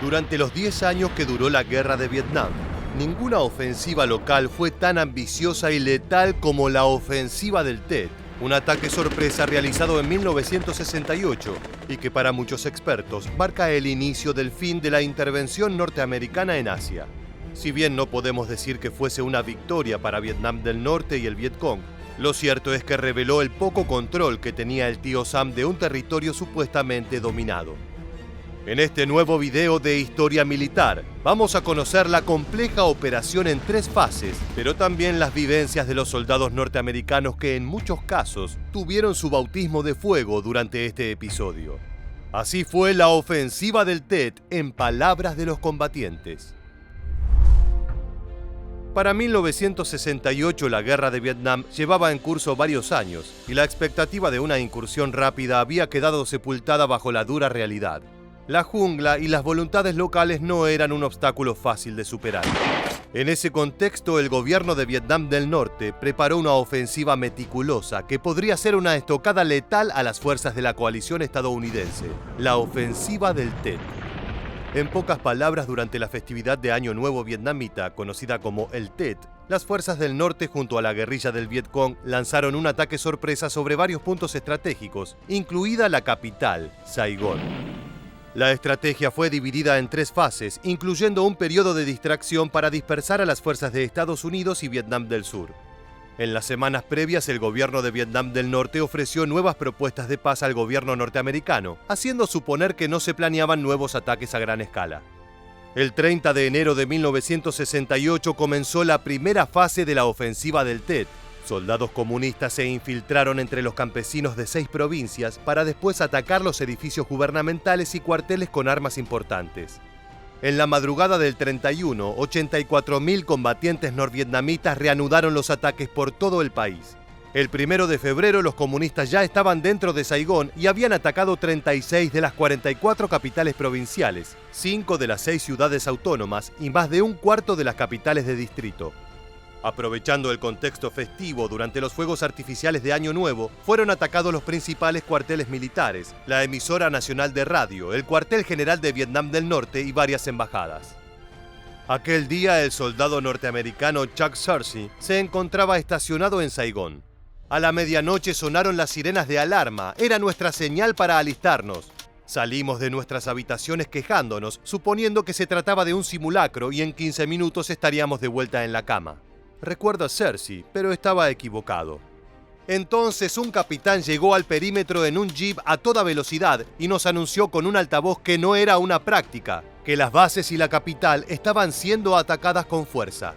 Durante los 10 años que duró la Guerra de Vietnam, ninguna ofensiva local fue tan ambiciosa y letal como la ofensiva del Tet, un ataque sorpresa realizado en 1968 y que para muchos expertos marca el inicio del fin de la intervención norteamericana en Asia. Si bien no podemos decir que fuese una victoria para Vietnam del Norte y el Vietcong, lo cierto es que reveló el poco control que tenía el tío Sam de un territorio supuestamente dominado. En este nuevo video de Historia Militar, vamos a conocer la compleja operación en 3 fases, pero también las vivencias de los soldados norteamericanos que en muchos casos tuvieron su bautismo de fuego durante este episodio. Así fue la ofensiva del Tet en palabras de los combatientes. Para 1968 la Guerra de Vietnam llevaba en curso varios años y la expectativa de una incursión rápida había quedado sepultada bajo la dura realidad. La jungla y las voluntades locales no eran un obstáculo fácil de superar. En ese contexto, el gobierno de Vietnam del Norte preparó una ofensiva meticulosa que podría ser una estocada letal a las fuerzas de la coalición estadounidense, la ofensiva del Tet. En pocas palabras, durante la festividad de Año Nuevo vietnamita, conocida como el Tet, las fuerzas del norte junto a la guerrilla del Vietcong lanzaron un ataque sorpresa sobre varios puntos estratégicos, incluida la capital, Saigón. La estrategia fue dividida en 3 fases, incluyendo un periodo de distracción para dispersar a las fuerzas de Estados Unidos y Vietnam del Sur. En las semanas previas, el gobierno de Vietnam del Norte ofreció nuevas propuestas de paz al gobierno norteamericano, haciendo suponer que no se planeaban nuevos ataques a gran escala. El 30 de enero de 1968 comenzó la primera fase de la ofensiva del Tet. Soldados comunistas se infiltraron entre los campesinos de 6 provincias para después atacar los edificios gubernamentales y cuarteles con armas importantes. En la madrugada del 31, 84.000 combatientes norvietnamitas reanudaron los ataques por todo el país. El 1 de febrero los comunistas ya estaban dentro de Saigón y habían atacado 36 de las 44 capitales provinciales, 5 de las 6 ciudades autónomas y más de un cuarto de las capitales de distrito. Aprovechando el contexto festivo durante los fuegos artificiales de Año Nuevo, fueron atacados los principales cuarteles militares, la emisora nacional de radio, el cuartel general de Vietnam del Norte y varias embajadas. Aquel día el soldado norteamericano Chuck Searcy se encontraba estacionado en Saigón. A la medianoche sonaron las sirenas de alarma, era nuestra señal para alistarnos. Salimos de nuestras habitaciones quejándonos, suponiendo que se trataba de un simulacro y en 15 minutos estaríamos de vuelta en la cama. Recuerdo a Searcy, pero estaba equivocado. Entonces un capitán llegó al perímetro en un jeep a toda velocidad y nos anunció con un altavoz que no era una práctica, que las bases y la capital estaban siendo atacadas con fuerza.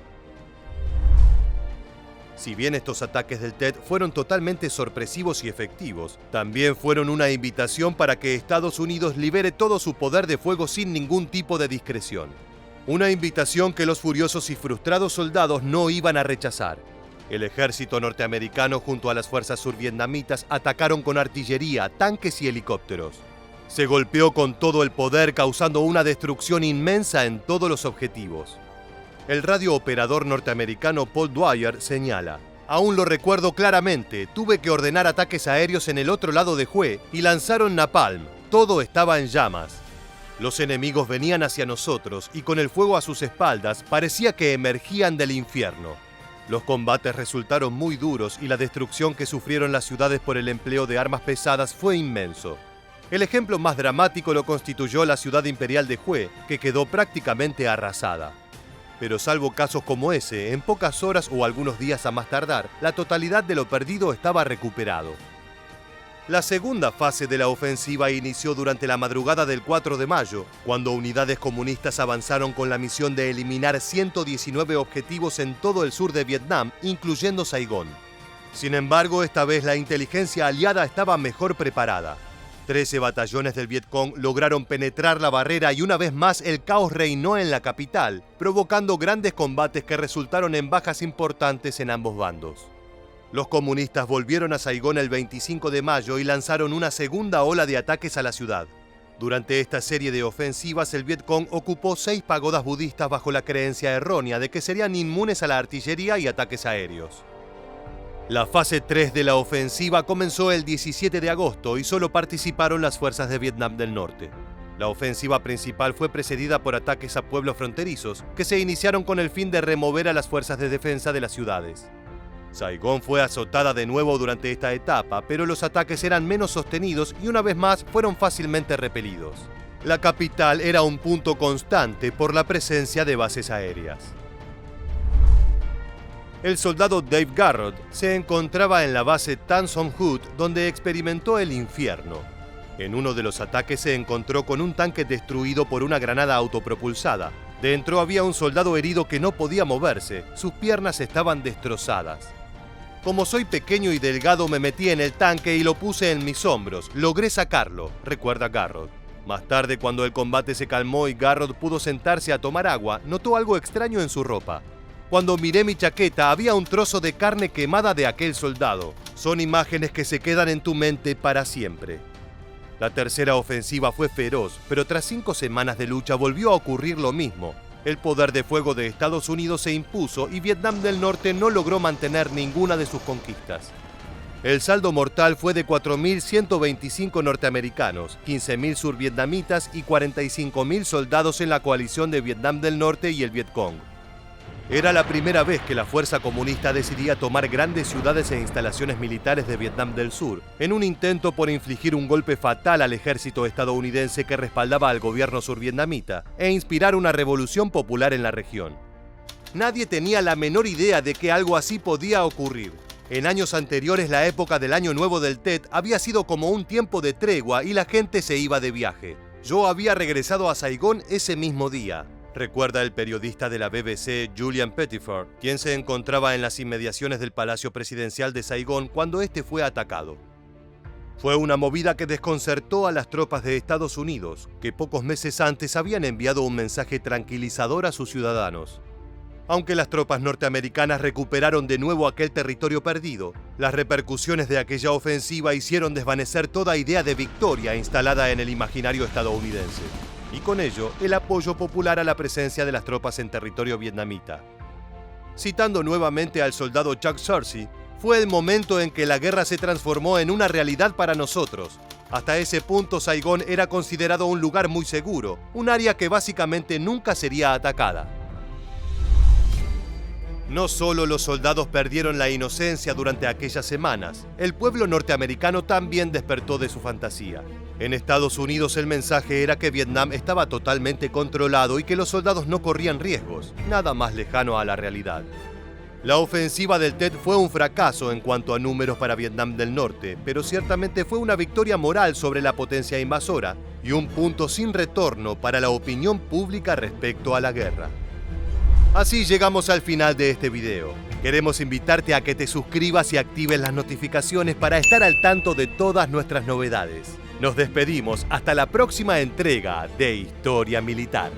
Si bien estos ataques del Tet fueron totalmente sorpresivos y efectivos, también fueron una invitación para que Estados Unidos libere todo su poder de fuego sin ningún tipo de discreción. Una invitación que los furiosos y frustrados soldados no iban a rechazar. El ejército norteamericano junto a las fuerzas survietnamitas atacaron con artillería, tanques y helicópteros. Se golpeó con todo el poder causando una destrucción inmensa en todos los objetivos. El radiooperador norteamericano Paul Dwyer señala: "Aún lo recuerdo claramente, tuve que ordenar ataques aéreos en el otro lado de Hue y lanzaron napalm, todo estaba en llamas. Los enemigos venían hacia nosotros y con el fuego a sus espaldas parecía que emergían del infierno. Los combates resultaron muy duros y la destrucción que sufrieron las ciudades por el empleo de armas pesadas fue inmenso. El ejemplo más dramático lo constituyó la ciudad imperial de Hue, que quedó prácticamente arrasada. Pero salvo casos como ese, en pocas horas o algunos días a más tardar, la totalidad de lo perdido estaba recuperado". La segunda fase de la ofensiva inició durante la madrugada del 4 de mayo, cuando unidades comunistas avanzaron con la misión de eliminar 119 objetivos en todo el sur de Vietnam, incluyendo Saigón. Sin embargo, esta vez la inteligencia aliada estaba mejor preparada. 13 batallones del Vietcong lograron penetrar la barrera y una vez más el caos reinó en la capital, provocando grandes combates que resultaron en bajas importantes en ambos bandos. Los comunistas volvieron a Saigón el 25 de mayo y lanzaron una segunda ola de ataques a la ciudad. Durante esta serie de ofensivas, el Vietcong ocupó 6 pagodas budistas bajo la creencia errónea de que serían inmunes a la artillería y ataques aéreos. La fase 3 de la ofensiva comenzó el 17 de agosto y solo participaron las fuerzas de Vietnam del Norte. La ofensiva principal fue precedida por ataques a pueblos fronterizos, que se iniciaron con el fin de remover a las fuerzas de defensa de las ciudades. Saigón fue azotada de nuevo durante esta etapa, pero los ataques eran menos sostenidos y una vez más fueron fácilmente repelidos. La capital era un punto constante por la presencia de bases aéreas. El soldado Dave Garrod se encontraba en la base Tan Son Nhut, donde experimentó el infierno. En uno de los ataques se encontró con un tanque destruido por una granada autopropulsada. Dentro había un soldado herido que no podía moverse, sus piernas estaban destrozadas. Como soy pequeño y delgado, me metí en el tanque y lo puse en mis hombros. Logré sacarlo, recuerda Garrod. Más tarde, cuando el combate se calmó y Garrod pudo sentarse a tomar agua, notó algo extraño en su ropa. Cuando miré mi chaqueta, había un trozo de carne quemada de aquel soldado. Son imágenes que se quedan en tu mente para siempre. La tercera ofensiva fue feroz, pero tras 5 semanas de lucha volvió a ocurrir lo mismo. El poder de fuego de Estados Unidos se impuso y Vietnam del Norte no logró mantener ninguna de sus conquistas. El saldo mortal fue de 4.125 norteamericanos, 15.000 survietnamitas y 45.000 soldados en la coalición de Vietnam del Norte y el Vietcong. Era la primera vez que la fuerza comunista decidía tomar grandes ciudades e instalaciones militares de Vietnam del Sur, en un intento por infligir un golpe fatal al ejército estadounidense que respaldaba al gobierno survietnamita e inspirar una revolución popular en la región. Nadie tenía la menor idea de que algo así podía ocurrir. En años anteriores, la época del Año Nuevo del Tet había sido como un tiempo de tregua y la gente se iba de viaje. Yo había regresado a Saigón ese mismo día. Recuerda el periodista de la BBC Julian Pettiford, quien se encontraba en las inmediaciones del Palacio Presidencial de Saigón cuando este fue atacado. Fue una movida que desconcertó a las tropas de Estados Unidos, que pocos meses antes habían enviado un mensaje tranquilizador a sus ciudadanos. Aunque las tropas norteamericanas recuperaron de nuevo aquel territorio perdido, las repercusiones de aquella ofensiva hicieron desvanecer toda idea de victoria instalada en el imaginario estadounidense. Y con ello, el apoyo popular a la presencia de las tropas en territorio vietnamita. Citando nuevamente al soldado Chuck Searcy, fue el momento en que la guerra se transformó en una realidad para nosotros. Hasta ese punto, Saigón era considerado un lugar muy seguro, un área que básicamente nunca sería atacada. No solo los soldados perdieron la inocencia durante aquellas semanas, el pueblo norteamericano también despertó de su fantasía. En Estados Unidos el mensaje era que Vietnam estaba totalmente controlado y que los soldados no corrían riesgos, nada más lejano a la realidad. La ofensiva del Tet fue un fracaso en cuanto a números para Vietnam del Norte, pero ciertamente fue una victoria moral sobre la potencia invasora y un punto sin retorno para la opinión pública respecto a la guerra. Así llegamos al final de este video. Queremos invitarte a que te suscribas y actives las notificaciones para estar al tanto de todas nuestras novedades. Nos despedimos hasta la próxima entrega de Historia Militar.